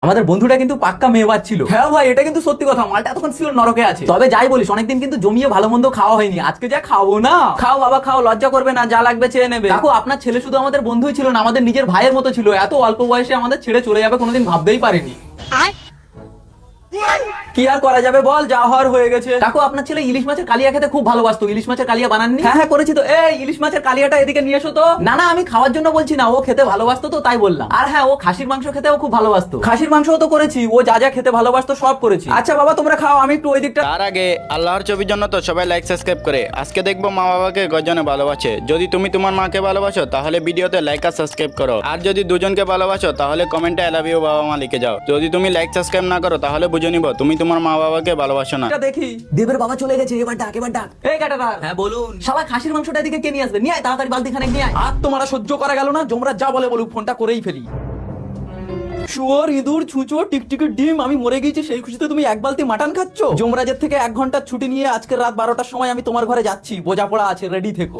আমাদের বন্ধুটা কিন্তু পাক্কা মেয়েবাদ ছিল। হ্যাঁ ভাই, এটা কিন্তু সত্যি কথা, মালটা এতক্ষণ ছিল নরকে আছে। তবে যাই বলিস, অনেকদিন কিন্তু জমিয়ে ভালো মন্দ খাওয়া হয়নি, আজকে যা খাবো না। খাও বাবা খাও, লজ্জা করবে না, যা লাগবে চেয়ে নেবে। দেখো, আপনার ছেলে শুধু আমাদের বন্ধুই ছিল না, আমাদের নিজের ভাইয়ের মতো ছিল। এত অল্প বয়সে আমাদের ছেড়ে চলে যাবে কোনোদিন ভাবতেই পারিনি। কি আর করা যাবে বল, যা হওয়ার হয়ে গেছে। দেখো, আপনার ছেলে ইলিশ মাছের কালিয়া খেতে খুব ভালোবাসতো। ইলিশ মাছের কালিয়া বানাননি? হ্যাঁ হ্যাঁ করেছি তো। এই ইলিশ মাছের কালিয়াটা এদিকে নিয়ে এসো তো। না না, আমি খাওয়ার জন্য বলছি না, ও খেতে ভালোবাসতো তো তাই বললাম। আর হ্যাঁ, ও খাসির মাংস খেতেও খুব ভালোবাসতো। খাসির মাংসও তো করেছি, ও যা যা খেতে ভালোবাসতো সব করেছি। আচ্ছা বাবা তোমরা খাও, আমি একটু ওই দিকটা। তার আগে আল্লাহর ছবির জন্য তো সবাই লাইক সাবস্ক্রাইব করে। আজকে দেখবো মা বাবাকে কয়জনে ভালোবাসে। যদি তুমি তোমার মাকে ভালোবাসো তাহলে ভিডিওতে লাইক আর সাবস্ক্রাইব করো, আর যদি দুজনকে ভালোবাসো তাহলে কমেন্টে আই লাভ ইউ বাবা মা লিখে যাও। যদি তুমি লাইক সাবস্ক্রাইব না করো তাহলে বুঝে নিব তুমি তোমার মা বাবাকে ভালোবাসো না। এটা দেখি দেবের বাবা চলে গেছে, এবার ডাক এবার ডাক। এই কাটাদার, হ্যাঁ বলুন। শালা খাসির মাংসটা এদিকে কে নিয়ে আসবে? নিয়ে আয় তাড়াতাড়ি, বালতি খানে নিয়ে আয়। আর তোমার সহ্য করা গেল না, যমরাজ যা বলে বলুক, ফোনটা করেই ফেলি। শুয়োর, ইঁদুর, ছুঁচো, টিকটিকির ডিম, আমি মরে গেছি সেই খুশিতে তুমি এক বালতি মাটন খাচ্ছ। যমরাজের থেকে 1 ঘন্টার ছুটি নিয়ে আজকে রাত 12টার সময় আমি তোমার ঘরে যাচ্ছি, বোঝাপড়া আছে, রেডি থেকো।